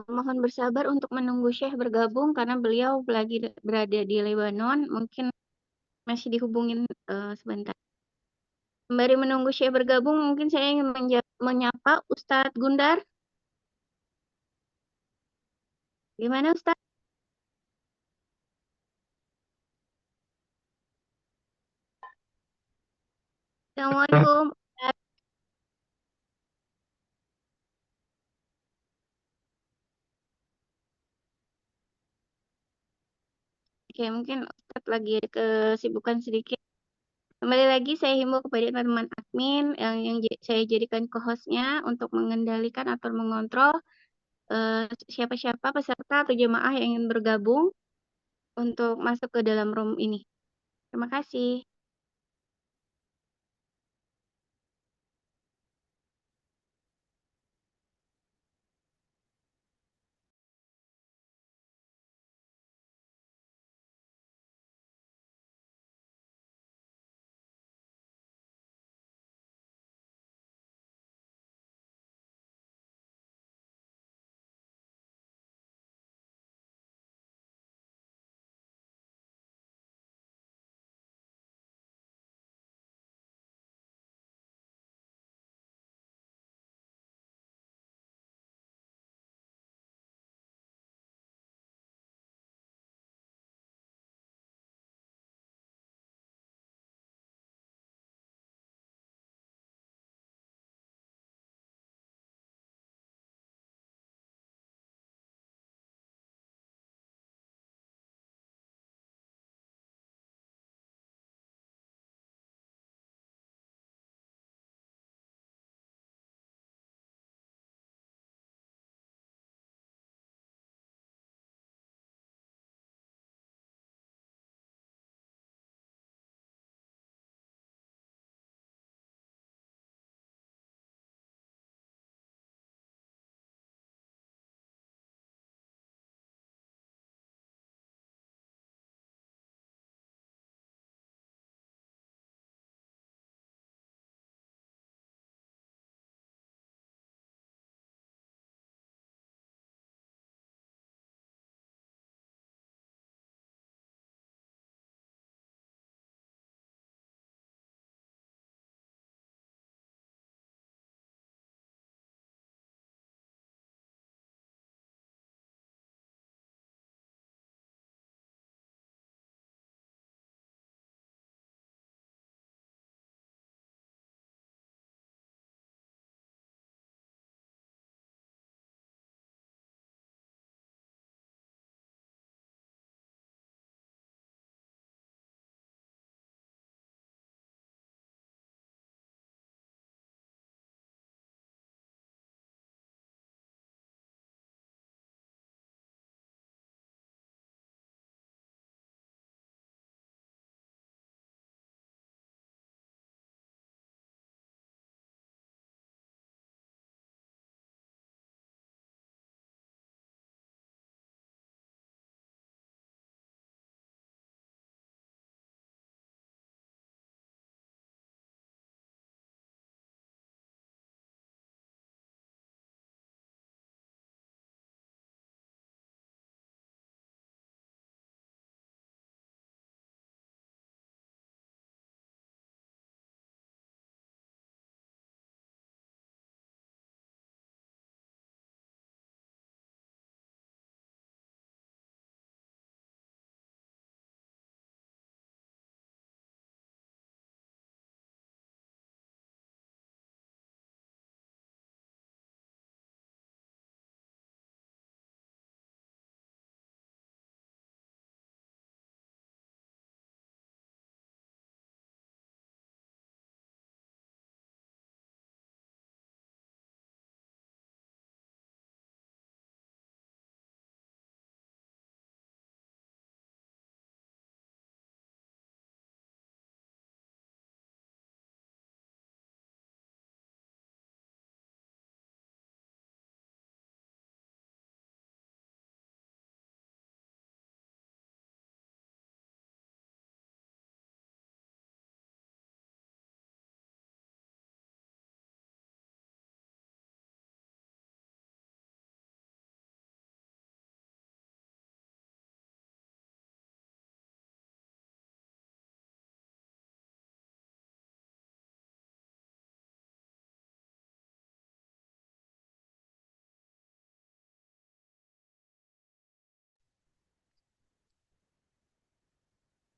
Mohon bersabar untuk menunggu Syekh bergabung karena beliau lagi berada di Lebanon. Mungkin masih dihubungin sebentar. Sembari menunggu Syekh bergabung, mungkin saya ingin menyapa Ustadz Gundar. Gimana Ustadz? Assalamualaikum. Oke, mungkin Ustadz lagi ada kesibukan sedikit. Kembali lagi saya himbau kepada teman-teman admin yang saya jadikan co-hostnya untuk mengendalikan atau mengontrol siapa-siapa peserta atau jemaah yang ingin bergabung untuk masuk ke dalam room ini. Terima kasih.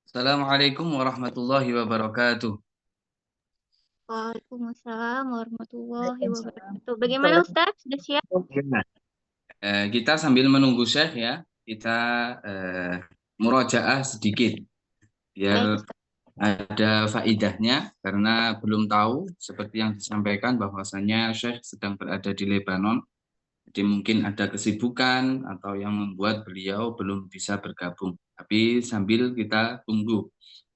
Assalamualaikum warahmatullahi wabarakatuh. Waalaikumsalam warahmatullahi wabarakatuh. Bagaimana Ustaz? Sudah siap? Nah, kita sambil menunggu Syekh ya, kita eh, murojaah sedikit biar Baik Ustaz. ada faidahnya karena belum tahu seperti yang disampaikan bahwasanya Syekh sedang berada di Lebanon. Jadi mungkin ada kesibukan atau yang membuat beliau belum bisa bergabung. Tapi sambil kita tunggu,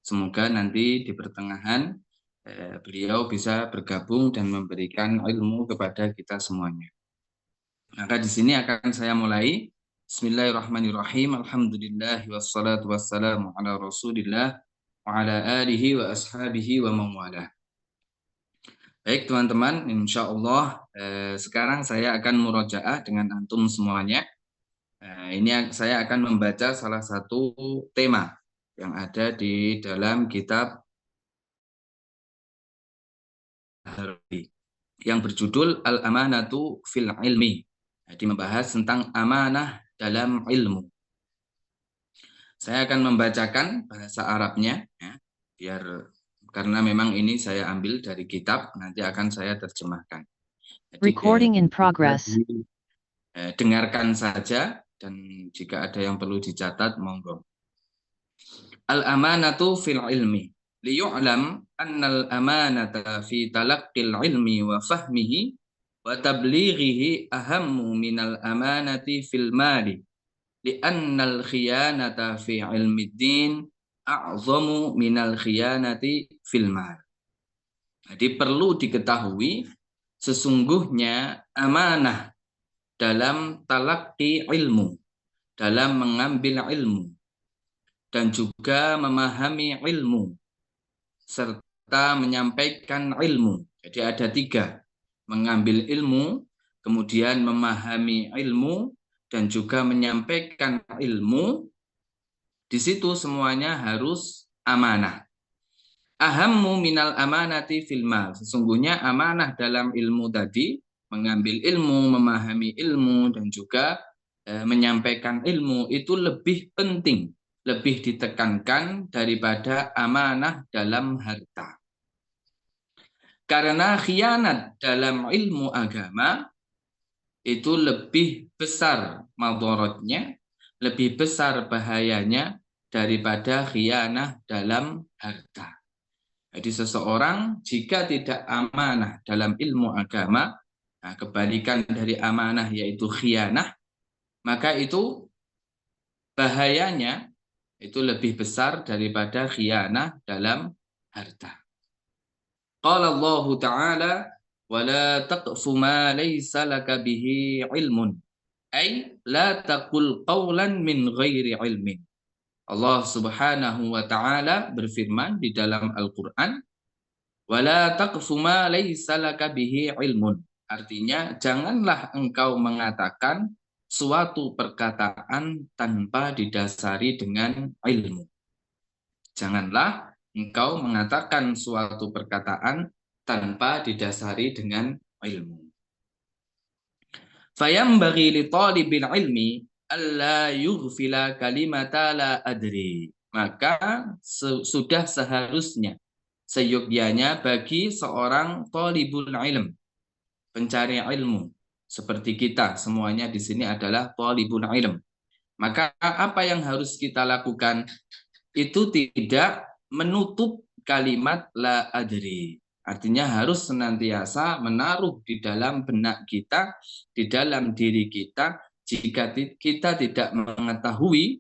semoga nanti di pertengahan beliau bisa bergabung dan memberikan ilmu kepada kita semuanya. Maka di sini akan saya mulai. Bismillahirrahmanirrahim. Alhamdulillah wassalatu wassalamu ala Rasulillah wa ala alihi wa ashabihi wa mawalah. Baik teman-teman, insya Allah sekarang saya akan murojaah dengan antum semuanya. Ini saya akan membaca salah satu tema yang ada di dalam kitab Harbi yang berjudul Al-Amanatu fil Ilmi. Jadi membahas tentang amanah dalam ilmu. Saya akan membacakan bahasa Arabnya ya, biar karena memang ini saya ambil dari kitab, nanti akan saya terjemahkan. Jadi, Recording in progress. Dengarkan saja dan jika ada yang perlu dicatat monggo. Al-amanatu fil ilmi liyu'lam anna al-amanata fi talaqqil ilmi wa fahmihi wa tablighihi ahammu minal amanati fil mali li'anna al-khiyanata fi ilmi din a'zamu minal khiyanati fil mal. Jadi perlu diketahui sesungguhnya amanah dalam talaqi ilmu, dalam mengambil ilmu dan juga memahami ilmu serta menyampaikan ilmu. Jadi ada 3, mengambil ilmu, kemudian memahami ilmu dan juga menyampaikan ilmu. Di situ semuanya harus amanah. Ahammu minal amanati fil mal. Sesungguhnya amanah dalam ilmu tadi, mengambil ilmu, memahami ilmu dan juga menyampaikan ilmu itu lebih penting, lebih ditekankan daripada amanah dalam harta. Karena khianat dalam ilmu agama itu lebih besar madharatnya, lebih besar bahayanya daripada khianah dalam harta. Jadi seseorang jika tidak amanah dalam ilmu agama, nah kebalikan dari amanah yaitu khianah, maka itu bahayanya itu lebih besar daripada khianah dalam harta. Qala Allah Ta'ala wa la taqfu ma laysa laka bihi ilmun ay la taqul qawlan min ghairi ilmin. Allah Subhanahu wa taala berfirman di dalam Al-Qur'an, wala taqfu ma laysa laka bihi ilmun. Artinya janganlah engkau mengatakan suatu perkataan tanpa didasari dengan ilmu. Janganlah engkau mengatakan suatu perkataan tanpa didasari dengan ilmu. Fayambaghi li talibil ilmi alla yughfila kalimata la adri. Maka sudah seharusnya, seyogyanya bagi seorang talibul ilm, pencari ilmu, seperti kita semuanya di sini adalah talibul ilm. Maka apa yang harus kita lakukan? Itu tidak menutup kalimat la adri. Artinya harus senantiasa menaruh di dalam benak kita, di dalam diri kita, jika kita tidak mengetahui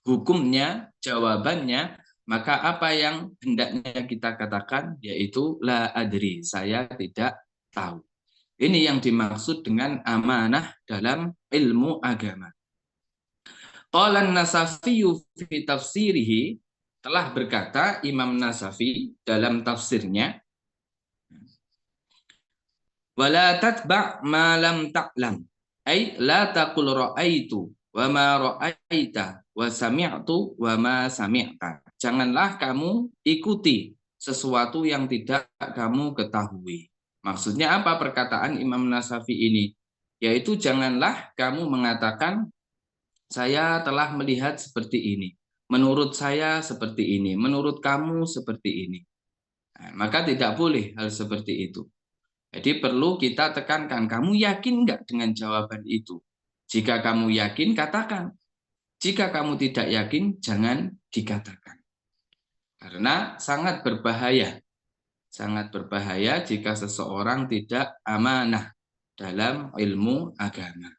hukumnya, jawabannya, maka apa yang hendaknya kita katakan yaitu la adri, saya tidak tahu. Ini yang dimaksud dengan amanah dalam ilmu agama. Qala an-Nasafi fi tafsirihi, telah berkata Imam Nasafi dalam tafsirnya, wala tatba' ma lam ta'lam ay la taqul ra'aitu wa ma ra'aita wa sami'tu wa ma sami'ta. Janganlah kamu ikuti sesuatu yang tidak kamu ketahui. Maksudnya apa perkataan Imam Nasafi ini? Yaitu janganlah kamu mengatakan saya telah melihat seperti ini menurut saya seperti ini, menurut kamu seperti ini. Nah, maka tidak boleh hal seperti itu. Jadi perlu kita tekankan, kamu yakin nggak dengan jawaban itu? Jika kamu yakin, katakan. Jika kamu tidak yakin, jangan dikatakan. Karena sangat berbahaya jika seseorang tidak amanah dalam ilmu agama.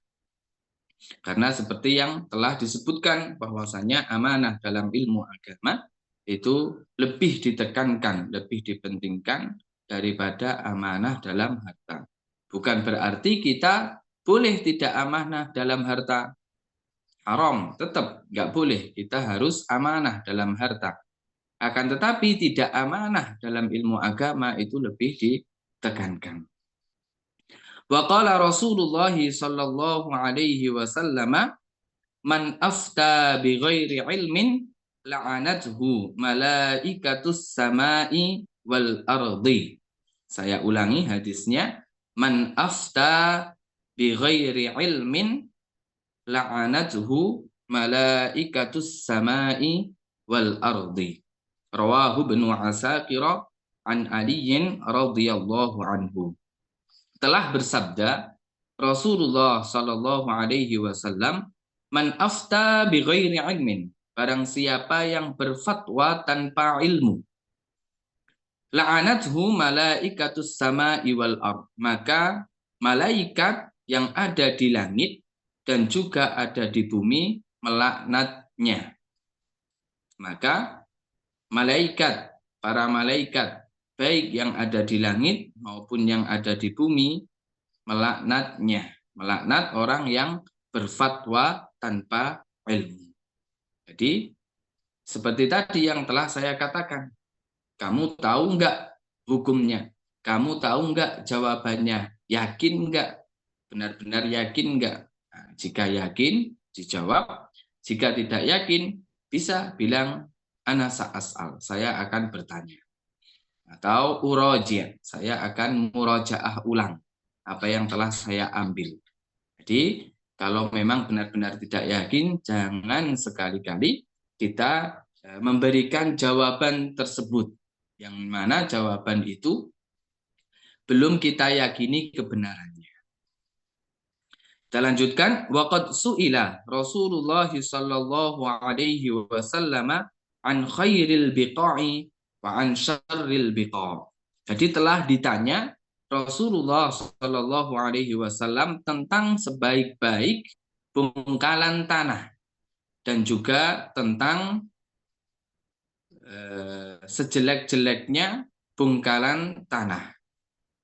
Karena seperti yang telah disebutkan bahwasanya amanah dalam ilmu agama itu lebih ditekankan, lebih dipentingkan daripada amanah dalam harta. Bukan berarti kita boleh tidak amanah dalam harta. Haram, tetap nggak boleh. Kita harus amanah dalam harta. Akan tetapi tidak amanah dalam ilmu agama itu lebih ditekankan. Wa qala Rasulullah sallallahu alaihi wasallam, man afta bi ghairi ilmin la'anathu malaikatus samai wal ardi. Saya ulangi hadisnya, man afta bi ghairi ilmin la'anathu malaikatus samai wal ardi. Rawahu Ibnu Asakir an Aliyin radhiyallahu anhu. Telah bersabda Rasulullah sallallahu alaihi wasallam, man afta bi ghairi ilmin, barang siapa yang berfatwa tanpa ilmu, la'anathu malaikatus sama'i wal ard, maka malaikat yang ada di langit dan juga ada di bumi melaknatnya. Maka para malaikat baik yang ada di langit maupun yang ada di bumi melaknatnya, melaknat orang yang berfatwa tanpa ilmu. Jadi seperti tadi yang telah saya katakan, kamu tahu enggak hukumnya? Kamu tahu enggak jawabannya? Yakin enggak? Benar-benar yakin enggak? Nah, jika yakin, dijawab. Jika tidak yakin, bisa bilang ana sa'as'al, saya akan bertanya. Atau uroji', saya akan murojaah ulang apa yang telah saya ambil. Jadi kalau memang benar-benar tidak yakin, jangan sekali-kali kita memberikan jawaban tersebut, yang mana jawaban itu belum kita yakini kebenarannya. Kita lanjutkan, waqad su'ila Rasulullah sallallahu alaihi wasallam an khairil biqa'i wa an syarril biqa'. Jadi telah ditanya Rasulullah sallallahu alaihi wasallam tentang sebaik-baik bongkalan tanah dan juga tentang sejelek-jeleknya bongkalan tanah.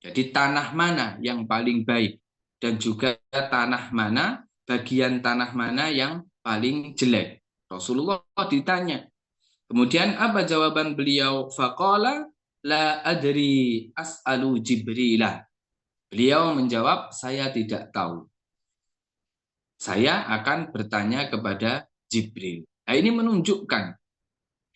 Jadi tanah mana yang paling baik dan juga tanah mana, bagian tanah mana yang paling jelek. Rasulullah ditanya. Kemudian apa jawaban beliau? Faqala la adri as'alu Jibrilah. Beliau menjawab, saya tidak tahu. Saya akan bertanya kepada Jibril. Nah, ini menunjukkan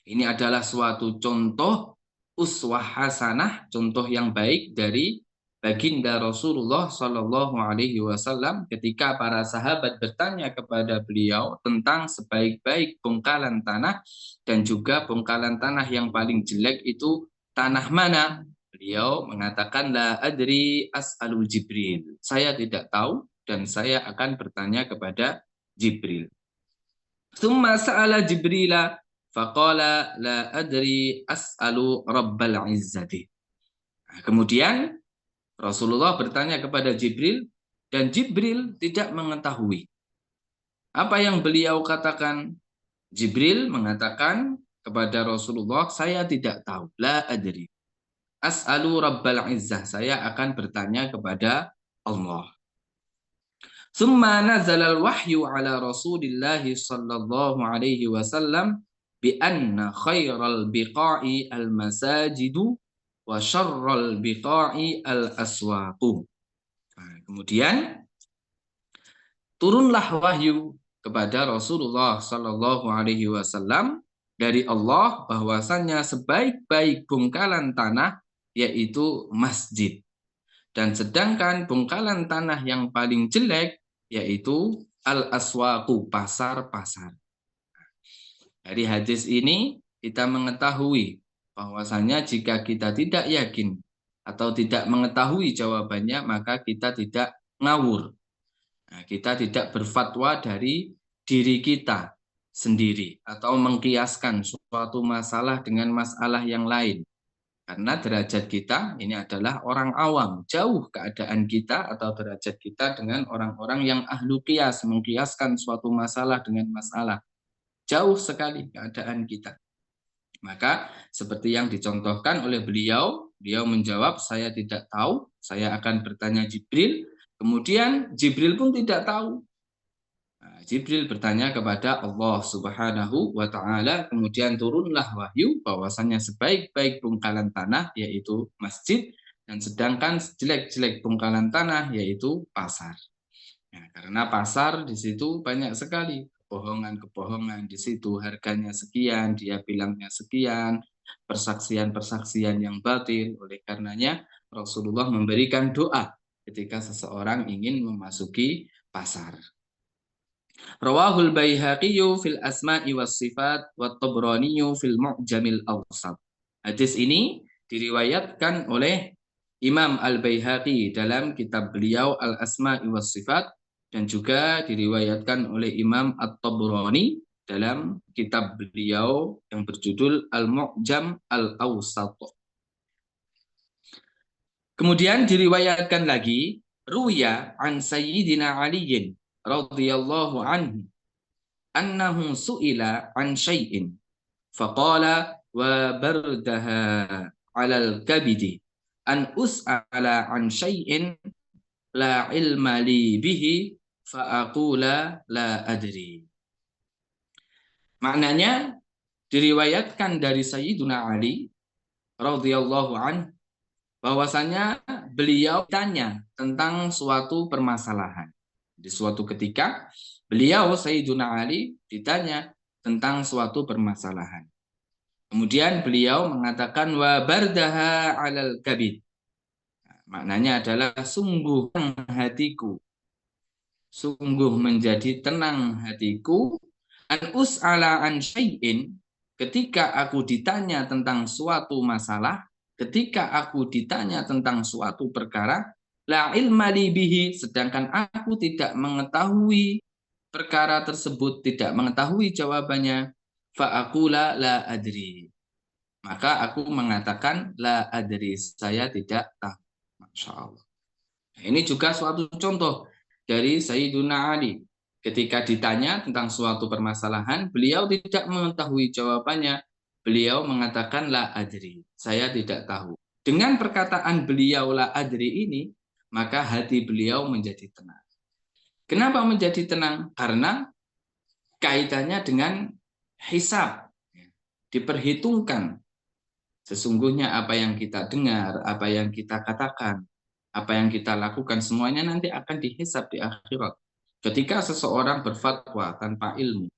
ini adalah suatu contoh uswah hasanah, contoh yang baik dari baginda Rasulullah Shallallahu Alaihi Wasallam ketika para sahabat bertanya kepada beliau tentang sebaik-baik bongkalan tanah dan juga bongkalan tanah yang paling jelek itu tanah mana? Beliau mengatakan la adri as'alul Jibril. Saya tidak tahu dan saya akan bertanya kepada Jibril. Tsumma sa'ala Jibrila faqala la adri as'alu rabbal izzati. Nah, kemudian Rasulullah bertanya kepada Jibril dan Jibril tidak mengetahui. Apa yang beliau katakan? Jibril mengatakan kepada Rasulullah, saya tidak tahu. La adri. As'alu rabbal izzah. Saya akan bertanya kepada Allah. Summa nazala al-wahyu ala Rasulillah sallallahu alaihi wasallam bi anna khairal biqa'i al-masajidu wa syarral biqa'i al-aswaqu. Nah, kemudian turunlah wahyu kepada Rasulullah sallallahu alaihi wasallam dari Allah bahwasannya sebaik-baik bongkalan tanah yaitu masjid. Dan sedangkan bongkalan tanah yang paling jelek yaitu al-aswaqu, pasar-pasar. Dari hadis ini kita mengetahui bahwasanya jika kita tidak yakin atau tidak mengetahui jawabannya, maka kita tidak ngawur. Nah, kita tidak berfatwa dari diri kita sendiri atau mengkiaskan suatu masalah dengan masalah yang lain. Karena derajat kita ini adalah orang awam, jauh keadaan kita atau derajat kita dengan orang-orang yang ahlu qiyas, mengkiaskan suatu masalah dengan masalah. Jauh sekali keadaan kita. Maka seperti yang dicontohkan oleh beliau menjawab, saya tidak tahu, saya akan bertanya Jibril. Kemudian Jibril pun tidak tahu. Nah, Jibril bertanya kepada Allah Subhanahu wa Ta'ala, kemudian turunlah wahyu bahwasanya sebaik-baik bongkahan tanah yaitu masjid, dan sedangkan jelek-jelek bongkahan tanah yaitu pasar. Ya, karena pasar di situ banyak sekali kebohongan-kebohongan di situ, harganya sekian, dia bilangnya sekian, persaksian-persaksian yang batil. Oleh karenanya Rasulullah memberikan doa ketika seseorang ingin memasuki pasar. Rawahul Baihaqi fil Asma'i was Sifat wa Tabrani fil Mu'jamil Awsat. Hadis ini diriwayatkan oleh Imam Al-Baihaqi dalam kitab beliau Al-Asma'i was Sifat, dan juga diriwayatkan oleh Imam At-Tabrani dalam kitab beliau yang berjudul Al-Mu'jam Al-Awsat. Kemudian diriwayatkan lagi ruya an Sayyidina Aliyin radhiyallahu anhu annahu su'ila an syai'in faqala wa bardaha 'alal kabidi an us'ala an syai'in la ilma li bihi fa aqula la adri. Maknanya diriwayatkan dari Sayyiduna Ali radhiyallahu anhu bahwasanya beliau tanya tentang suatu permasalahan. Di suatu ketika beliau Sayyiduna Ali ditanya tentang suatu permasalahan. Kemudian beliau mengatakan wa bardaha 'alal kabid. Maknanya adalah sungguh hatiku, sungguh menjadi tenang hatiku, an us'ala an syai'in, ketika aku ditanya tentang suatu masalah, ketika aku ditanya tentang suatu perkara, la ilma li bihi, sedangkan aku tidak mengetahui perkara tersebut, tidak mengetahui jawabannya, fa aqula la adri, maka aku mengatakan la adri, saya tidak tahu. Masya Allah. Nah, ini juga suatu contoh dari Sayyiduna Ali. Ketika ditanya tentang suatu permasalahan, beliau tidak mengetahui jawabannya. Beliau mengatakan la adri, saya tidak tahu. Dengan perkataan beliau la adri ini, maka hati beliau menjadi tenang. Kenapa menjadi tenang? Karena kaitannya dengan hisab. Diperhitungkan sesungguhnya apa yang kita dengar, apa yang kita katakan, apa yang kita lakukan, semuanya nanti akan dihisab di akhirat. Ketika seseorang berfatwa tanpa ilmu,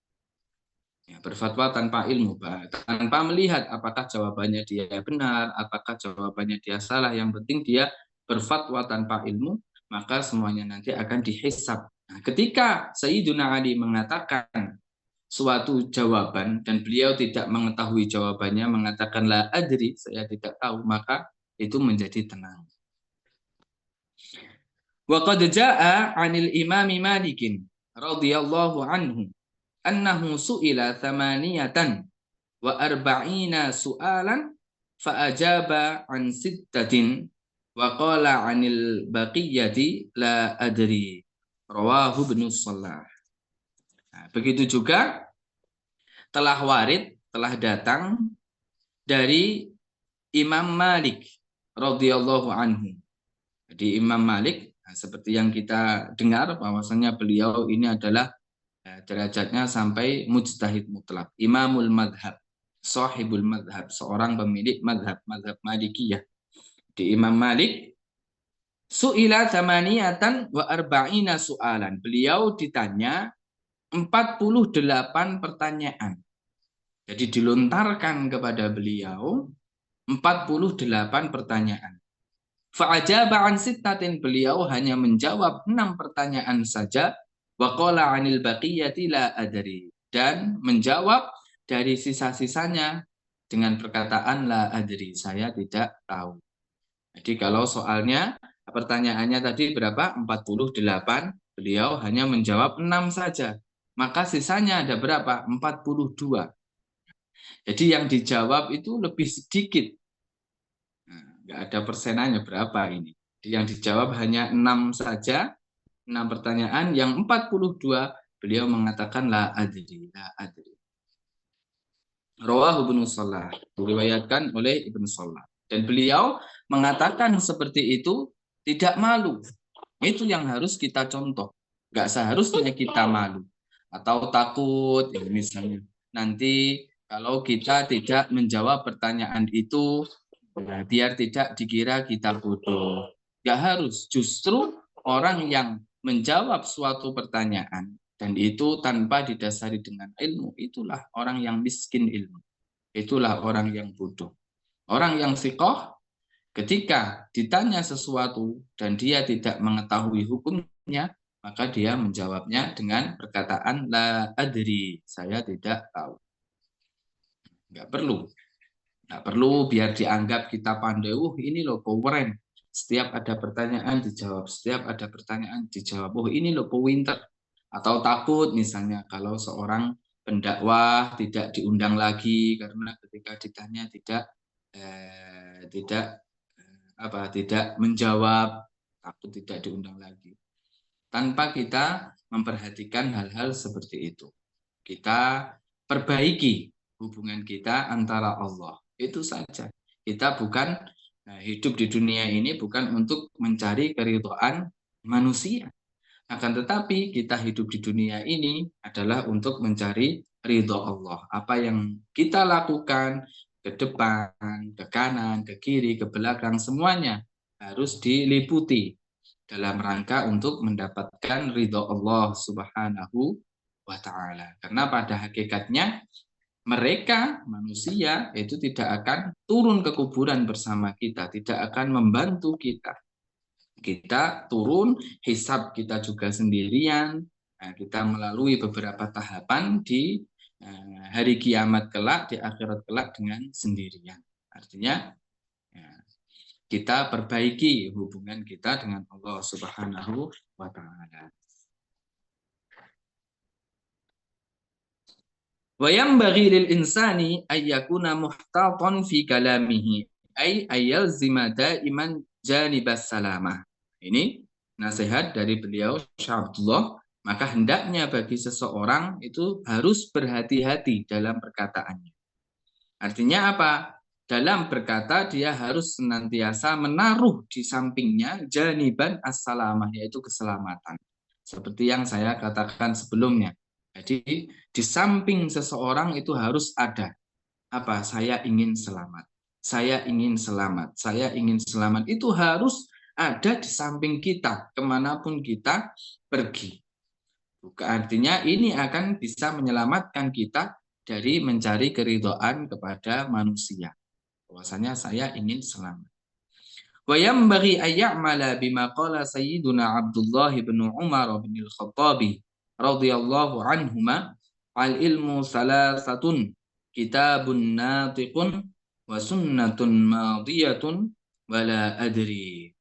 berfatwa tanpa ilmu, tanpa melihat apakah jawabannya dia benar, apakah jawabannya dia salah, yang penting dia berfatwa tanpa ilmu, maka semuanya nanti akan dihisab. Nah, ketika Sayyiduna Ali mengatakan suatu jawaban dan beliau tidak mengetahui jawabannya, mengatakan la adri, saya tidak tahu, maka itu menjadi tenang. Wa qad jaa'a 'anil Imam Malik radhiyallahu anhu annahu su'ila thamaniyatan wa arba'ina su'alan fa ajaba 'an sittatin wa qala 'anil baqiyati la adri, rawahu Ibnu Shalah. Nah, begitu juga telah warid, telah datang dari Imam Malik radhiyallahu anhu. Jadi Imam Malik, seperti yang kita dengar bahwasanya beliau ini adalah derajatnya sampai mujtahid mutlak, imamul madhab, sahibul madhab, seorang pemilik madhab Malikiyah. Di Imam Malik su'ila thamaniyatan wa arba'ina su'alan, beliau ditanya 48 pertanyaan. Jadi dilontarkan kepada beliau 48 pertanyaan. Fa'ajaba an sittatin, beliau hanya menjawab 6 pertanyaan saja. Wa qala 'anil baqiyati la adri, dan menjawab dari sisa-sisanya dengan perkataan la adri, saya tidak tahu. Jadi kalau soalnya pertanyaannya tadi berapa? 48, beliau hanya menjawab 6 saja. Maka sisanya ada berapa? 42. Jadi yang dijawab itu lebih sedikit. Nah, nggak ada persenannya berapa ini. Yang dijawab hanya 6 saja, 6 pertanyaan, yang 42 beliau mengatakan la adri, la adri. Rawahu Ibnu Shalah, diriwayatkan oleh Ibnu Shalah. Dan beliau mengatakan seperti itu tidak malu. Itu yang harus kita contoh. Nggak seharusnya kita malu atau takut, ya misalnya. Nanti kalau kita tidak menjawab pertanyaan itu, nah, biar tidak dikira kita bodoh. Nggak harus. Justru orang yang menjawab suatu pertanyaan dan itu tanpa didasari dengan ilmu, itulah orang yang miskin ilmu. Itulah orang yang bodoh. Orang yang sikoh, ketika ditanya sesuatu dan dia tidak mengetahui hukumnya, maka dia menjawabnya dengan perkataan la adri, saya tidak tahu. Nggak perlu. Nggak perlu biar dianggap kita pandai. Ini loh keren. Setiap ada pertanyaan dijawab. Setiap ada pertanyaan dijawab. Ini loh pinter. Atau takut misalnya kalau seorang pendakwah tidak diundang lagi karena ketika ditanya tidak menjawab, takut tidak diundang lagi. Tanpa kita memperhatikan hal-hal seperti itu. Kita perbaiki hubungan kita antara Allah. Itu saja. Kita bukan hidup di dunia ini bukan untuk mencari keridhaan manusia. Akan tetapi kita hidup di dunia ini adalah untuk mencari ridho Allah. Apa yang kita lakukan ke depan, ke kanan, ke kiri, ke belakang, semuanya harus diliputi dalam rangka untuk mendapatkan ridho Allah Subhanahu wa Ta'ala. Karena pada hakikatnya mereka manusia itu tidak akan turun ke kuburan bersama kita, tidak akan membantu kita. Kita turun, hisab kita juga sendirian. Nah, kita melalui beberapa tahapan di hari kiamat kelak, di akhirat kelak dengan sendirian. Artinya ya, kita perbaiki hubungan kita dengan Allah Subhanahu wa Ta'ala. Wa yanbaghi lil insani ay yakuna muhtatan fi kalamihi ay ayalzima daiman janibas salamah. Ini nasihat dari beliau Syekh Abdullah, maka hendaknya bagi seseorang itu harus berhati-hati dalam perkataannya. Artinya apa? Dalam berkata dia harus senantiasa menaruh di sampingnya janiban as-salamah, yaitu keselamatan. Seperti yang saya katakan sebelumnya. Jadi di samping seseorang itu harus ada apa? Saya ingin selamat. Saya ingin selamat. Saya ingin selamat. Itu harus ada di samping kita kemanapun kita pergi. Artinya ini akan bisa menyelamatkan kita dari mencari keridhaan kepada manusia. Bahwasanya saya ingin selamat. Wa yanbaghi ay ya'mala bima qala sayyiduna Abdullah bin Umar bin Al-Khattab radhiyallahu anhuma al ilmu salasatun kitabun natiqun wa sunnatun madiyatun wala adri.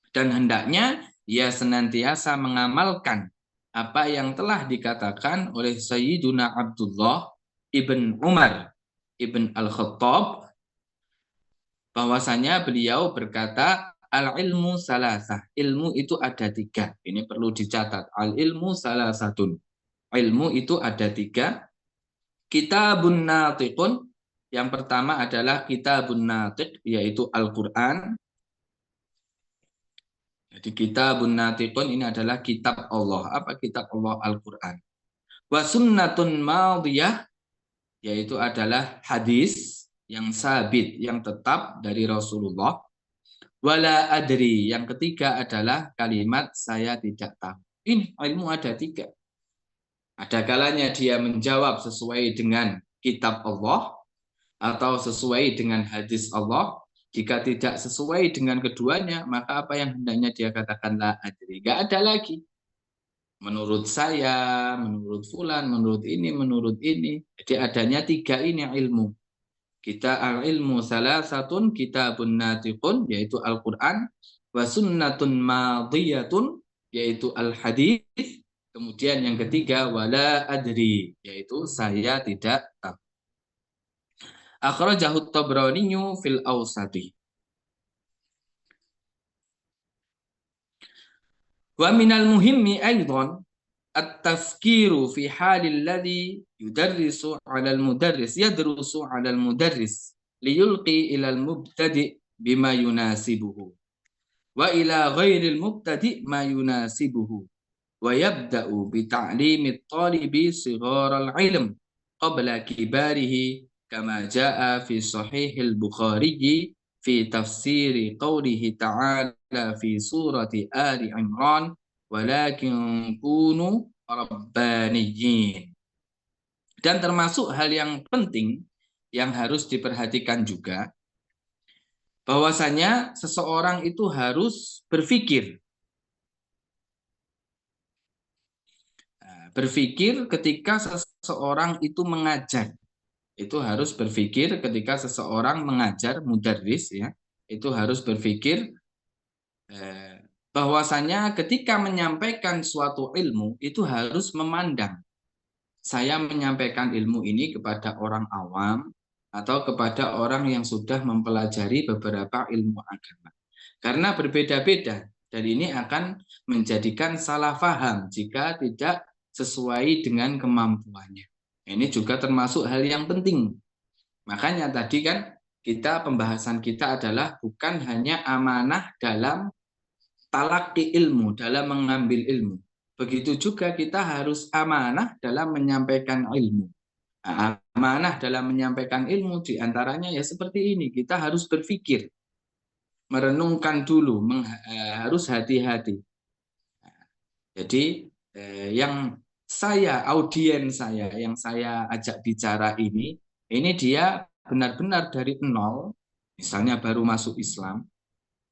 Dan hendaknya ia senantiasa mengamalkan apa yang telah dikatakan oleh Sayyiduna Abdullah ibn Umar ibn Al-Khattab, bahwasanya beliau berkata al-ilmu salasah, ilmu itu ada 3. Ini perlu dicatat, al-ilmu salasatun, ilmu itu ada 3. Kitabun natiqun, yang pertama adalah kitabun natiq, yaitu Al-Quran. Jadi kitabun natiqun ini adalah kitab Allah. Apa kitab Allah? Al-Quran. Wa sunnatun madiyah, yaitu adalah hadis yang sabit, yang tetap dari Rasulullah. Wala adri, yang ketiga adalah kalimat saya tidak tahu. Ini ilmu ada 3. Ada kalanya dia menjawab sesuai dengan kitab Allah atau sesuai dengan hadis Allah. Jika tidak sesuai dengan keduanya, maka apa yang hendaknya dia katakan la adri. Gak ada lagi. menurut saya, menurut fulan, menurut ini. Jadi adanya tiga ini ilmu. Kita al-ilmu salasatun kitabun natiqun, yaitu Al-Quran, wa sunnatun madiyatun, yaitu al-hadis. Kemudian yang ketiga, wala adri, yaitu saya tidak tahu. Akhrajahu Tabrani fil Awsati. Wa minal muhimmi aidan at-tafkiru fi halil ladzi yadrusu 'ala al-mudarris liyulqi ila al-mubtadi bima yunasibuhu wa ila ghairil mubtadi ma yunasibuhu wa yabda'u bi ta'limi at-talibi sigharal ilm qabla kibarihi kama jaa fi sahihil Bukhari fi tafsiri qawlihi ta'ala fi surati Ali Imran walakin kunu rabbaniyin. Dan termasuk hal yang penting yang harus diperhatikan juga, bahwasanya seseorang itu harus berpikir. Berpikir ketika seseorang itu mengajar. Itu harus berpikir ketika seseorang mengajar, mudarris ya, itu harus berpikir bahwasanya ketika menyampaikan suatu ilmu itu harus memandang, saya menyampaikan ilmu ini kepada orang awam atau kepada orang yang sudah mempelajari beberapa ilmu agama. Karena berbeda-beda dan ini akan menjadikan salah paham jika tidak sesuai dengan kemampuannya. Ini juga termasuk hal yang penting. Makanya tadi kan pembahasan kita adalah bukan hanya amanah dalam talaki ilmu, dalam mengambil ilmu. Begitu juga kita harus amanah dalam menyampaikan ilmu. Nah, amanah dalam menyampaikan ilmu diantaranya ya seperti ini. Kita harus berpikir, merenungkan dulu, harus hati-hati. Jadi yang audiens saya, yang saya ajak bicara ini dia benar-benar dari nol, misalnya baru masuk Islam,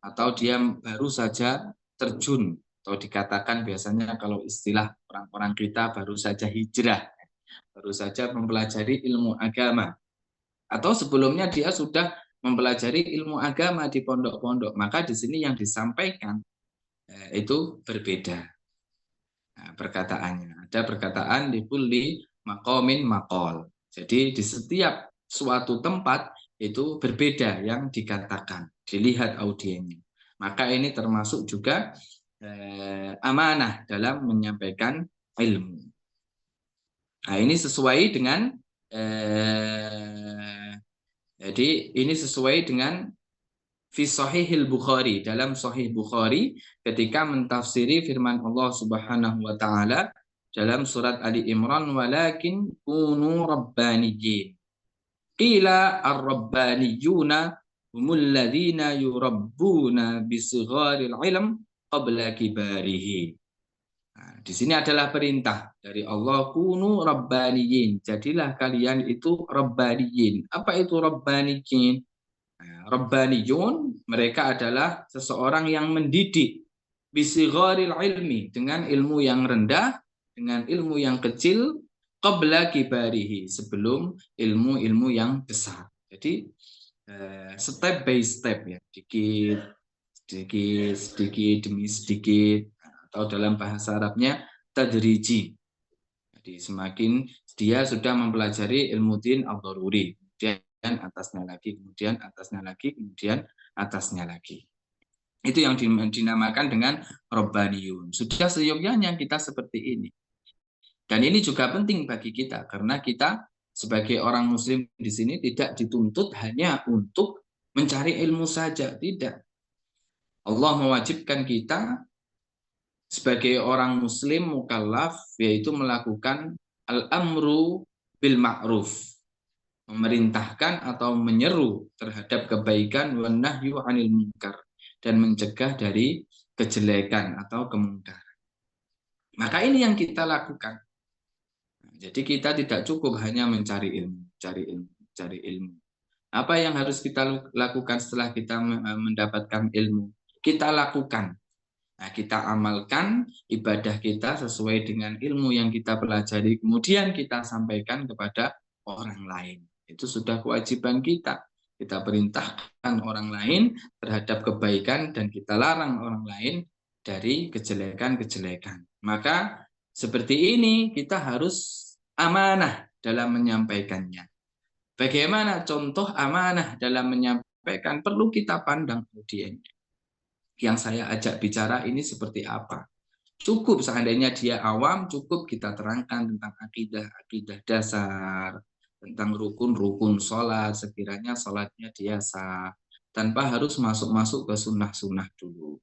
atau dia baru saja terjun, atau dikatakan biasanya kalau istilah orang-orang kita baru saja hijrah, baru saja mempelajari ilmu agama, atau sebelumnya dia sudah mempelajari ilmu agama di pondok-pondok, maka di sini yang disampaikan itu berbeda. Nah, perkataannya ada perkataan di kulli maqamin maqal. Jadi di setiap suatu tempat itu berbeda yang dikatakan, dilihat audiennya. Maka ini termasuk juga amanah dalam menyampaikan ilmu. Nah, ini sesuai dengan jadi ini sesuai dengan fi sahihil Bukhari, dalam sahih Bukhari ketika mentafsiri firman Allah Subhanahu wa taala dalam surat Ali Imran, walakin kunu rabbaniyin. Qila ar-rabbaniyuna humul ladzina yurabbuna bisigharil ilm qabla kibarihi. Nah, di sini adalah perintah dari Allah, kunu rabbaniyin. Jadilah kalian itu rabbaniyin. Apa itu rabbaniyin? Rabbaniyun, mereka adalah seseorang yang mendidik bisigharil ilmi, dengan ilmu yang rendah, dengan ilmu yang kecil, qabla kibarihi, sebelum ilmu-ilmu yang besar. Jadi step by step ya, sedikit demi sedikit, atau dalam bahasa Arabnya tadriji. Jadi semakin dia sudah mempelajari ilmu din al-daruri, kemudian atasnya lagi, kemudian atasnya lagi, kemudian atasnya lagi. Itu yang dinamakan dengan Rabbaniyun. Sudah seyogyanya kita seperti ini. Dan ini juga penting bagi kita, karena kita sebagai orang muslim di sini tidak dituntut hanya untuk mencari ilmu saja, tidak. Allah mewajibkan kita sebagai orang muslim mukallaf, yaitu melakukan al-amru bil ma'ruf, memerintahkan atau menyeru terhadap kebaikan, wan nahyu 'anil munkar, dan mencegah dari kejelekan atau kemungkaran. Maka ini yang kita lakukan. Jadi kita tidak cukup hanya mencari ilmu, cari ilmu. Apa yang harus kita lakukan setelah kita mendapatkan ilmu? Kita lakukan. Nah, kita amalkan ibadah kita sesuai dengan ilmu yang kita pelajari, kemudian kita sampaikan kepada orang lain. Itu sudah kewajiban kita. Kita perintahkan orang lain terhadap kebaikan dan kita larang orang lain dari kejelekan-kejelekan. Maka seperti ini kita harus amanah dalam menyampaikannya. Bagaimana contoh amanah dalam menyampaikan? Perlu kita pandang audiens. Yang saya ajak bicara ini seperti apa. Cukup seandainya dia awam, cukup kita terangkan tentang akidah dasar, tentang rukun-rukun sholat, sekiranya sholatnya dia sah, tanpa harus masuk-masuk ke sunnah-sunnah dulu.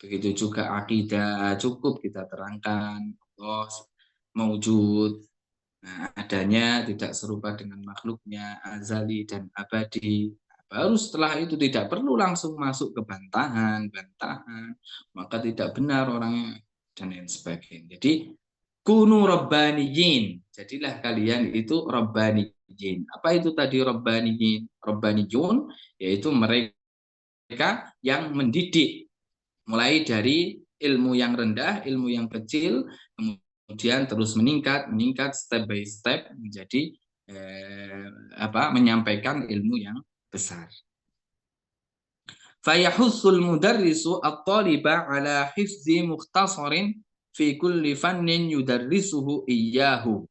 Begitu juga akidah, cukup kita terangkan Allah maujud, nah, adanya tidak serupa dengan makhluknya, azali dan abadi. Baru setelah itu tidak perlu langsung masuk ke bantahan, maka tidak benar orangnya dan lain sebagainya. Jadi kunu rabbaniyin. Jadilah kalian itu rabbaniyin. Apa itu tadi rabbaniyin? Rabbaniyun yaitu mereka yang mendidik mulai dari ilmu yang rendah, ilmu yang kecil, kemudian terus meningkat step by step menjadi menyampaikan ilmu yang besar. Fayahussul mudarrisu at-taliba ala hifzi mukhtasarin fi kulli fannin yudarrisuhu iyyahu.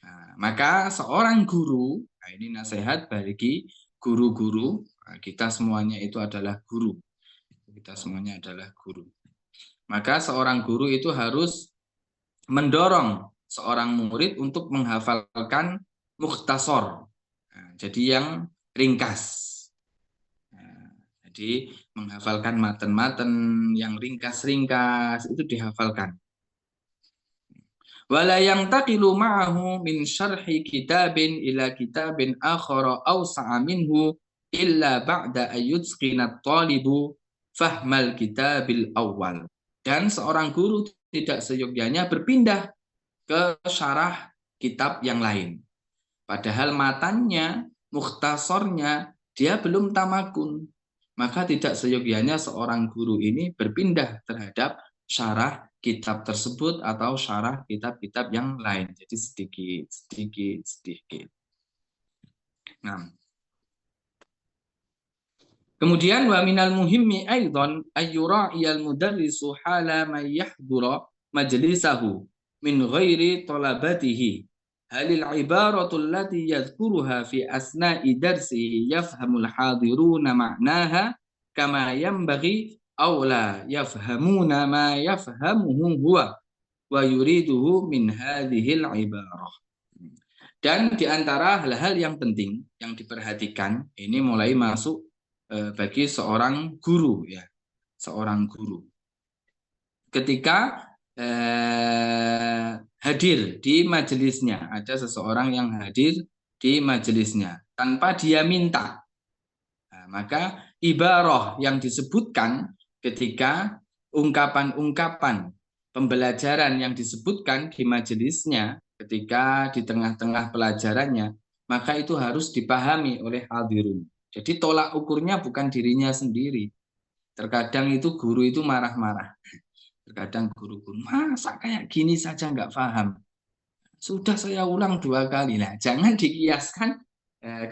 Nah, maka seorang guru, nah ini nasihat bagi guru-guru, nah, kita semuanya itu adalah guru. Kita semuanya adalah guru. Maka seorang guru itu harus mendorong seorang murid untuk menghafalkan mukhtasar. Nah, jadi yang ringkas. Jadi menghafalkan matan-matan yang ringkas-ringkas itu dihafalkan. Wala yang taqilu ma'ahu min syarhi kitabin ila kitabin akhara awsa'a minhu illa ba'da ayyutsqina at-talibu fahmal kitabil awal. Dan seorang guru tidak seyogyanya berpindah ke syarah kitab yang lain. Padahal matannya, mukhtasornya, dia belum tamakun. Maka tidak seyogyanya seorang guru ini berpindah terhadap syarah kitab tersebut atau syarah kitab-kitab yang lain. Jadi sedikit. Nah. Kemudian wa minal muhimmi aidan ayyura'iyal mudarrisu hala man yahdura majlisahu min ghairi talabatihi. Halil ibaratul lati yadhkuruha fi asna'i darsihi yafhamul hadiruna ma'naha kama yanbaghi aw la yafhamuna ma yafhamuhu huwa wa yuriduhu min hadhil ibarah. Dan di antara hal-hal yang penting yang diperhatikan ini mulai masuk bagi seorang guru ya, seorang guru. Ketika hadir di majelisnya, ada seseorang yang hadir di majelisnya tanpa dia minta, nah, maka ibarah yang disebutkan ketika ungkapan-ungkapan pembelajaran yang disebutkan di majelisnya ketika di tengah-tengah pelajarannya, maka itu harus dipahami oleh hadirun. Jadi tolak ukurnya bukan dirinya sendiri. Terkadang itu guru itu marah-marah. Terkadang guru-guru, masa kayak gini saja nggak paham. Sudah saya ulang 2 kali. Nah, jangan dikiaskan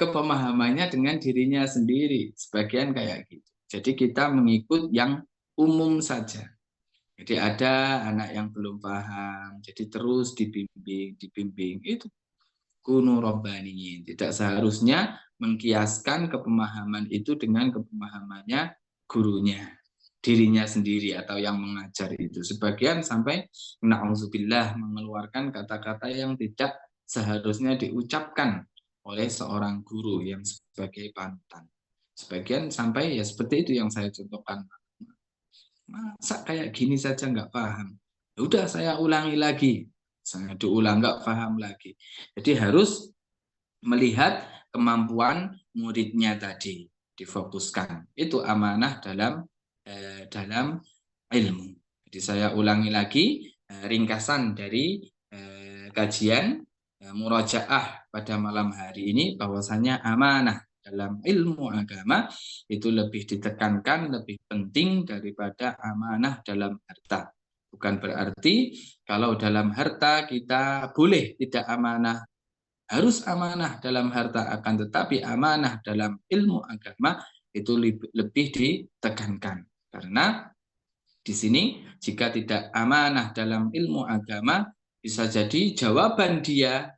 kepemahamannya dengan dirinya sendiri. Sebagian kayak gitu. Jadi kita mengikut yang umum saja. Jadi ada anak yang belum paham. Jadi terus dibimbing. Itu kunu rabbaniyin. Tidak seharusnya mengkiaskan kepemahaman itu dengan kepemahamannya gurunya, dirinya sendiri atau yang mengajar itu. Sebagian sampai na'udzubillah mengeluarkan kata-kata yang tidak seharusnya diucapkan oleh seorang guru yang sebagai panutan. Sebagian sampai ya seperti itu yang saya contohkan. Masa kayak gini saja nggak paham. Ya udah saya ulangi lagi. Saya diulang nggak paham lagi. Jadi harus melihat kemampuan muridnya tadi difokuskan. Itu amanah dalam ilmu. Jadi saya ulangi lagi ringkasan dari kajian murajaah pada malam hari ini bahwasanya amanah dalam ilmu agama itu lebih ditekankan, lebih penting daripada amanah dalam harta. Bukan berarti kalau dalam harta kita boleh tidak amanah, harus amanah dalam harta, akan tetapi amanah dalam ilmu agama itu lebih ditekankan. Karena di sini jika tidak amanah dalam ilmu agama, bisa jadi jawaban dia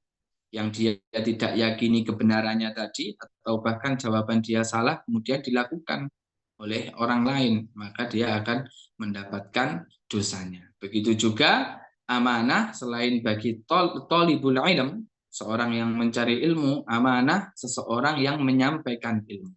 yang dia tidak yakini kebenarannya tadi, atau bahkan jawaban dia salah kemudian dilakukan oleh orang lain, maka dia akan mendapatkan dosanya. Begitu juga amanah selain bagi tolibul ilm, seorang yang mencari ilmu, amanah seseorang yang menyampaikan ilmu.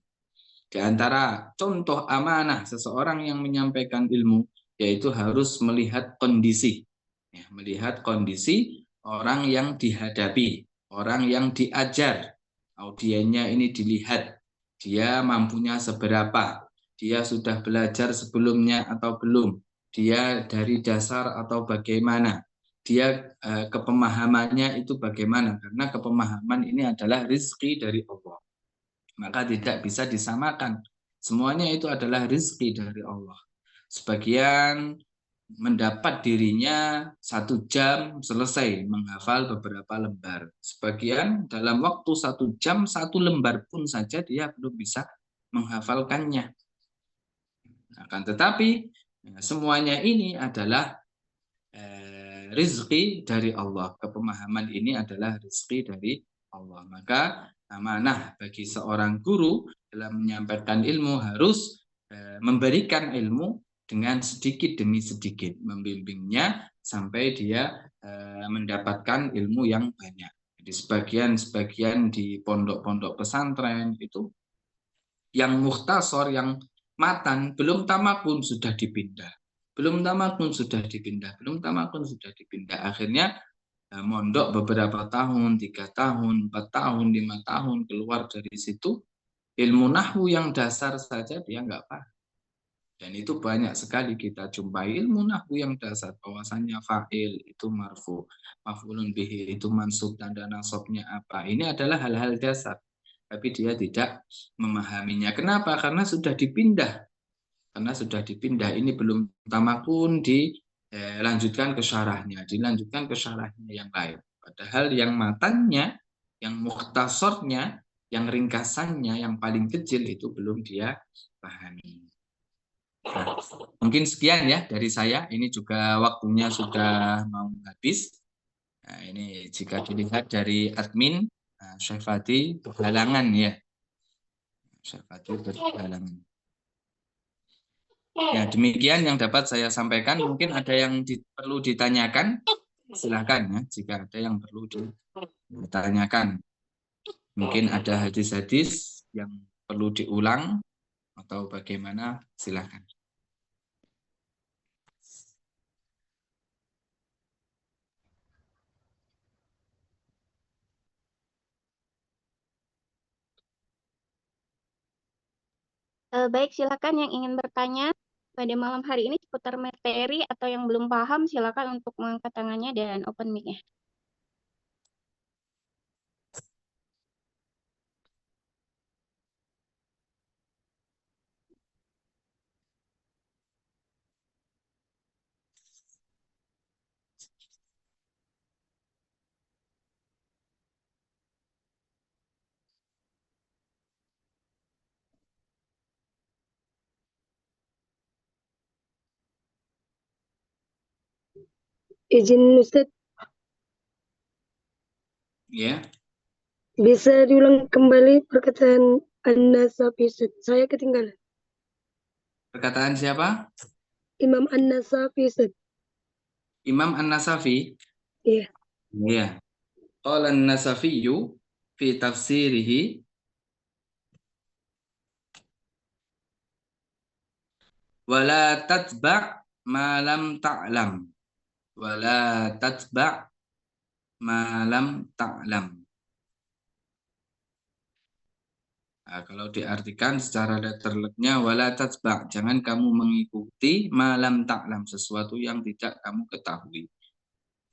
Di antara contoh amanah seseorang yang menyampaikan ilmu, yaitu harus melihat kondisi. Ya, melihat kondisi orang yang dihadapi, orang yang diajar. Audiennya ini dilihat, dia mampunya seberapa, dia sudah belajar sebelumnya atau belum, dia dari dasar atau bagaimana, dia kepemahamannya itu bagaimana, karena kepemahaman ini adalah rezeki dari Allah. Maka tidak bisa disamakan. Semuanya itu adalah rezeki dari Allah. Sebagian mendapat dirinya 1 jam selesai menghafal beberapa lembar. Sebagian dalam waktu 1 jam 1 lembar pun saja dia belum bisa menghafalkannya. Akan tetapi semuanya ini adalah rezeki dari Allah. Kepemahaman ini adalah rezeki dari Allah. Maka amanah bagi seorang guru dalam menyampaikan ilmu harus memberikan ilmu dengan sedikit demi sedikit, membimbingnya sampai dia mendapatkan ilmu yang banyak. Jadi sebagian di pondok-pondok pesantren itu yang mukhtasar, yang matan, belum tamat pun sudah dipindah. Belum tamat pun sudah dipindah. Belum tamat pun sudah dipindah. Akhirnya mondok beberapa tahun, 3 tahun, 4 tahun, 5 tahun, keluar dari situ, ilmu nahwu yang dasar saja dia nggak paham. Dan itu banyak sekali kita jumpai ilmu nahwu yang dasar, bahwasannya fa'il itu marfu, maf'ulun bihi itu mansub, tanda nasabnya apa. Ini adalah hal-hal dasar. Tapi dia tidak memahaminya. Kenapa? Karena sudah dipindah. Karena sudah dipindah. Ini belum tamakun, dilanjutkan ke syarahnya. Dilanjutkan ke syarahnya yang lain. Padahal yang matanya, yang mukhtasornya, yang ringkasannya, yang paling kecil itu belum dia pahami. Nah, mungkin sekian ya dari saya. Ini juga waktunya sudah mau habis. Nah, ini jika dilihat dari admin, Syafati berhalangan ya. Syafati berhalangan. Ya, demikian yang dapat saya sampaikan. Mungkin ada yang perlu ditanyakan. Silakan ya, jika ada yang perlu ditanyakan. Mungkin ada hadis-hadis yang perlu diulang atau bagaimana, silakan. Baik, silakan yang ingin bertanya pada malam hari ini seputar materi atau yang belum paham, silakan untuk mengangkat tangannya dan open mic-nya. Izin Ustaz, Ya, bisa diulang kembali perkataan An-Nasafi Ustaz? Saya ketinggalan. perkataan siapa? Imam An-Nasafi Ustaz. Imam An-Nasafi. Iya. Iya. Qala An-Nasafiyyu fi tafsirihi wala tatba' ma lam ta'lam. Wala tatba' ma lam ta'lam. Nah, kalau diartikan secara letternya wala tatba', jangan kamu mengikuti malam ta'lam, sesuatu yang tidak kamu ketahui.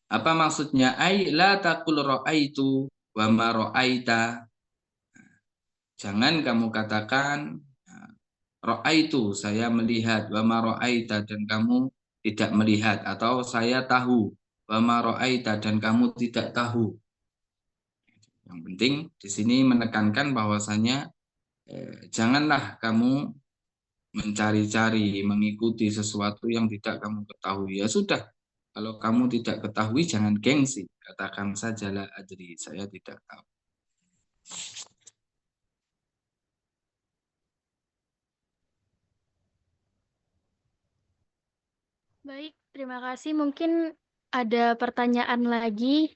Apa maksudnya? Ai la taqul ra'aitu wa ma ra'aita. Jangan kamu katakan ra'aitu, saya melihat, wa ma ra'aita, dan kamu tidak melihat, atau saya tahu, wa ma ra'aita, dan kamu tidak tahu. Yang penting di sini menekankan bahwasanya janganlah kamu mencari-cari, mengikuti sesuatu yang tidak kamu ketahui. Ya sudah, kalau kamu tidak ketahui jangan gengsi, katakan saja la adri, saya tidak tahu. Baik, terima kasih. Mungkin ada pertanyaan lagi.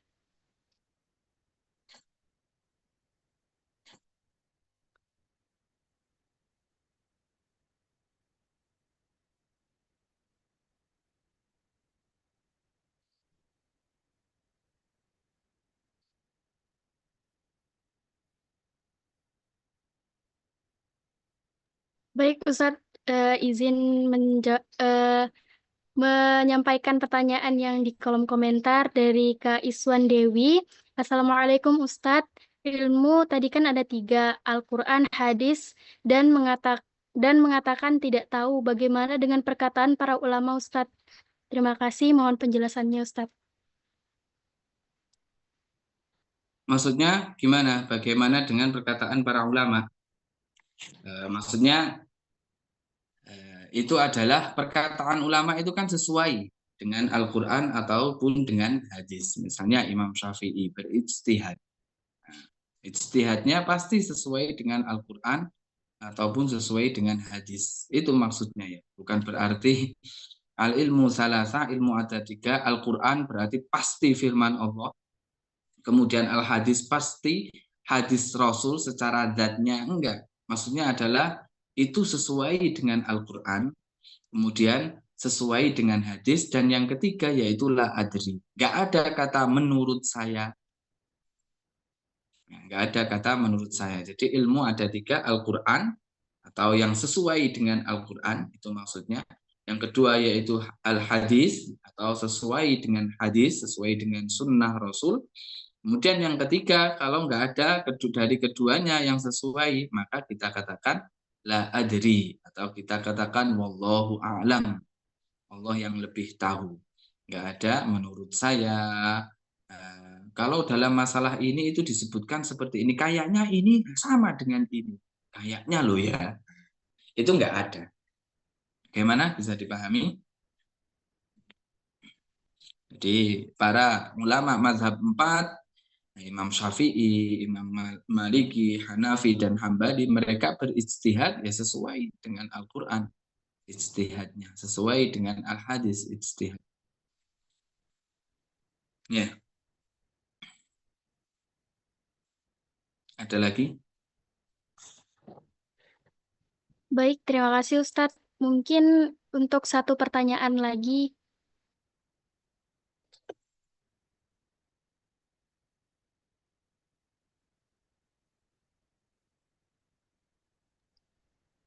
Baik, Ustadz, izin menyampaikan pertanyaan yang di kolom komentar dari Kak Iswan Dewi. Assalamualaikum Ustadz. Ilmu tadi kan ada 3, Al-Quran, hadis, dan mengatakan tidak tahu. Bagaimana dengan perkataan para ulama Ustadz? Terima kasih, mohon penjelasannya Ustadz. Maksudnya gimana? Bagaimana dengan perkataan para ulama? Maksudnya itu adalah perkataan ulama itu kan sesuai dengan Al-Quran ataupun dengan hadis. Misalnya Imam Syafi'i berijtihad. Ijtihadnya pasti sesuai dengan Al-Quran ataupun sesuai dengan hadis. Itu maksudnya ya. Bukan berarti al-ilmu salasa, ilmu ada 3, Al-Quran berarti pasti firman Allah. Kemudian al-hadis pasti hadis Rasul secara zatnya, enggak. Maksudnya adalah itu sesuai dengan Al-Quran, kemudian sesuai dengan hadis, dan yang ketiga yaitu la adri. Enggak ada kata menurut saya. Enggak ada kata menurut saya. Jadi ilmu ada 3, Al-Quran atau yang sesuai dengan Al-Quran, itu maksudnya. Yang kedua yaitu al-hadis atau sesuai dengan hadis, sesuai dengan sunnah Rasul. Kemudian yang ketiga, kalau nggak ada dari keduanya yang sesuai, maka kita katakan la adri, atau kita katakan wallahu a'lam. Allah yang lebih tahu. Nggak ada menurut saya. Kalau dalam masalah ini itu disebutkan seperti ini, kayaknya ini sama dengan ini. Kayaknya loh ya. Itu nggak ada. Bagaimana bisa dipahami? Jadi para ulama mazhab 4, Imam Syafi'i, Imam Maliki, Hanafi, dan Hambali, mereka berijtihad ya sesuai dengan Al-Quran. Ijtihadnya sesuai dengan Al-Hadis, ijtihad. Ya. Ada lagi? Baik, terima kasih Ustadz. Mungkin untuk satu pertanyaan lagi.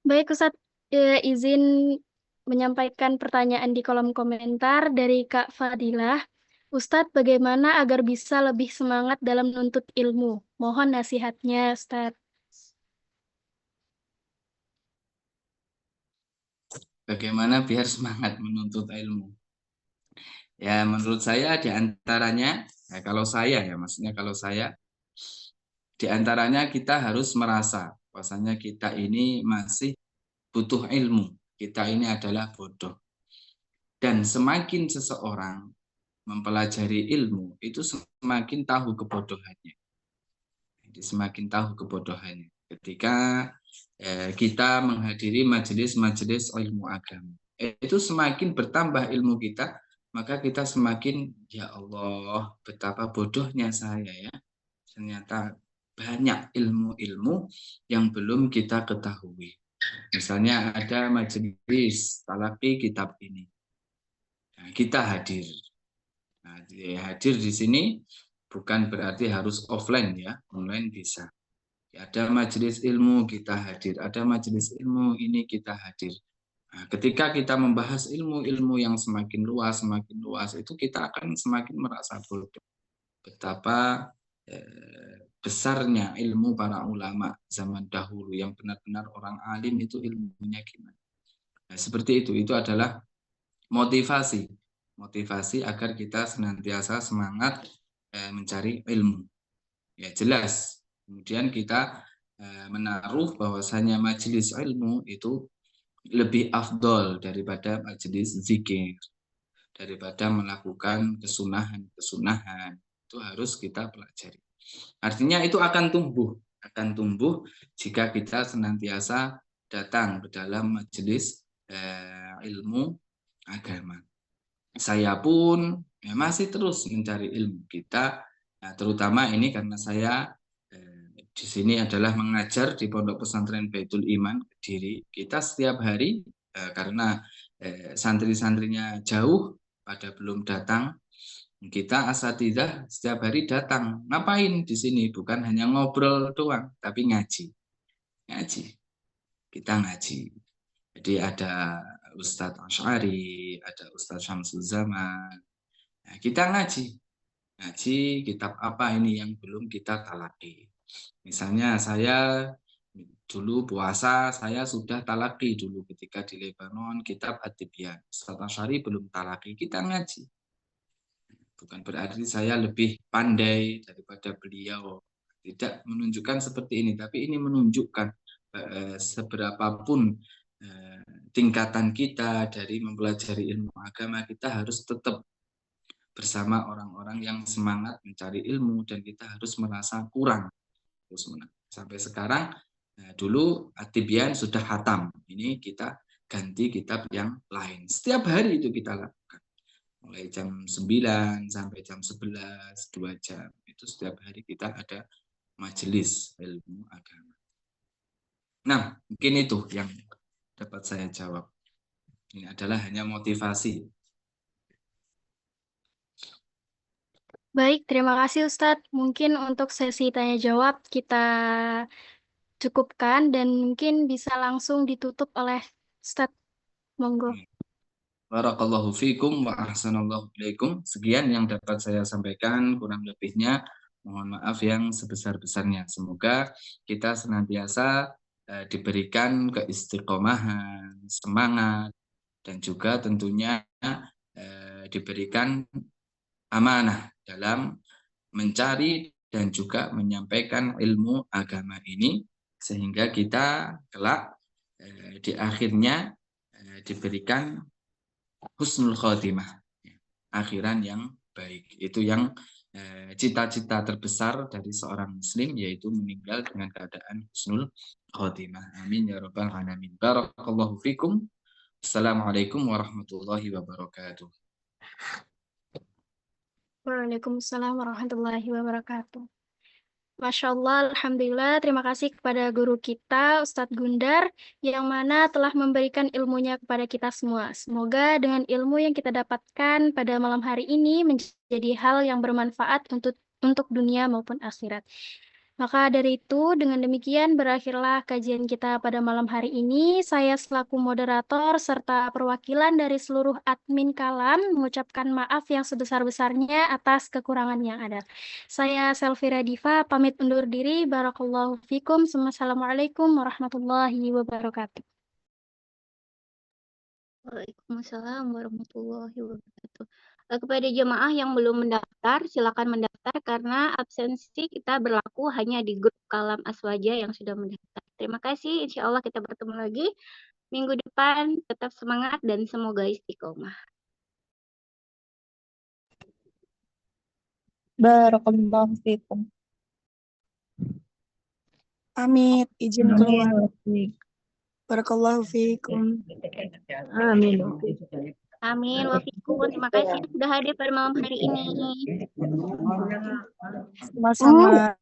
Baik Ustadz, izin menyampaikan pertanyaan di kolom komentar dari Kak Fadilah. Ustadz, bagaimana agar bisa lebih semangat dalam menuntut ilmu? Mohon nasihatnya, Ustadz. Bagaimana biar semangat menuntut ilmu? Ya, menurut saya diantaranya, ya kalau saya ya, maksudnya kalau saya, diantaranya kita harus merasa bahwasanya kita ini masih butuh ilmu. Kita ini adalah bodoh. Dan semakin seseorang mempelajari ilmu, itu semakin tahu kebodohannya. Jadi semakin tahu kebodohannya. Ketika kita menghadiri majelis-majelis ilmu agama, itu semakin bertambah ilmu kita, maka kita semakin, ya Allah, betapa bodohnya saya ya. Ternyata banyak ilmu-ilmu yang belum kita ketahui. Misalnya ada majelis talaqi kitab ini. Nah, kita hadir. Nah, hadir di sini bukan berarti harus offline ya, online bisa. Ada majelis ilmu kita hadir, ada majelis ilmu ini kita hadir. Nah, ketika kita membahas ilmu-ilmu yang semakin luas, itu kita akan semakin merasa bodoh. Betapa besarnya ilmu para ulama zaman dahulu yang benar-benar orang alim itu ilmunya gimana. Nah, seperti itu adalah motivasi agar kita senantiasa semangat mencari ilmu. Ya jelas. Kemudian kita menaruh bahwasanya majelis ilmu itu lebih afdol daripada majelis zikir, daripada melakukan kesunahan itu harus kita pelajari. Artinya itu akan tumbuh jika kita senantiasa datang ke dalam majelis ilmu agama. Saya pun masih terus mencari ilmu kita, terutama ini karena saya di sini adalah mengajar di Pondok Pesantren Baitul Iman Kediri. Kita setiap hari karena santri-santrinya jauh pada belum datang, kita asatidzah setiap hari datang. Ngapain di sini? Bukan hanya ngobrol doang, tapi ngaji. Kita ngaji. Jadi ada Ustadz Asy'ari, ada Ustadz Syamsul Zaman. Nah, kita ngaji kitab apa ini yang belum kita talaki. Misalnya saya dulu puasa, saya sudah talaki dulu ketika di Lebanon, kitab At-Tibyan. Ustadz Asy'ari belum talaki, kita ngaji. Bukan berarti saya lebih pandai daripada beliau. Tidak menunjukkan seperti ini, tapi ini menunjukkan seberapapun tingkatan kita dari mempelajari ilmu agama, kita harus tetap bersama orang-orang yang semangat mencari ilmu, dan kita harus merasa kurang. Sampai sekarang, dulu At-Tibyan sudah khatam, ini kita ganti kitab yang lain. Setiap hari itu kita lakukan. Mulai jam 9 sampai jam 11, 2 jam. Itu setiap hari kita ada majelis ilmu agama. Nah, mungkin itu yang dapat saya jawab. Ini adalah hanya motivasi. Baik, terima kasih Ustadz. Mungkin untuk sesi tanya jawab kita cukupkan dan mungkin bisa langsung ditutup oleh Ustadz. Monggo. Barakallahu fikum wa ahsanallahu ilaikum. Sekian yang dapat saya sampaikan, kurang lebihnya mohon maaf yang sebesar-besarnya. Semoga kita senantiasa diberikan keistiqomahan, semangat, dan juga tentunya diberikan amanah dalam mencari dan juga menyampaikan ilmu agama ini, sehingga kita kelak di akhirnya diberikan husnul khotimah, akhiran yang baik. Itu yang cita-cita terbesar dari seorang muslim, yaitu meninggal dengan keadaan husnul khotimah. Amin ya rabbal alamin. Barakallahu fikum. Assalamualaikum warahmatullahi wabarakatuh. Waalaikumsalam warahmatullahi wabarakatuh. Masya Allah, Alhamdulillah, terima kasih kepada guru kita, Ustadz Gundar, yang mana telah memberikan ilmunya kepada kita semua. Semoga dengan ilmu yang kita dapatkan pada malam hari ini menjadi hal yang bermanfaat untuk dunia maupun akhirat. Maka dari itu, dengan demikian berakhirlah kajian kita pada malam hari ini. Saya selaku moderator serta perwakilan dari seluruh admin Kalam mengucapkan maaf yang sebesar-besarnya atas kekurangan yang ada. Saya Selvira Diva, pamit undur diri. Barakallahu fikum. Assalamualaikum warahmatullahi wabarakatuh. Waalaikumsalam warahmatullahi wabarakatuh. Kepada jemaah yang belum mendaftar, silakan mendaftar karena absensi kita berlaku hanya di grup Kalam Aswaja yang sudah mendaftar. Terima kasih. Insya Allah kita bertemu lagi minggu depan. Tetap semangat dan semoga istiqomah. Barakallahu fikum. Amit, izin keluar. Barakallahu fikum. Amin. Amin. Wafikum. Terima kasih sudah hadir pada malam hari ini. Sama-sama.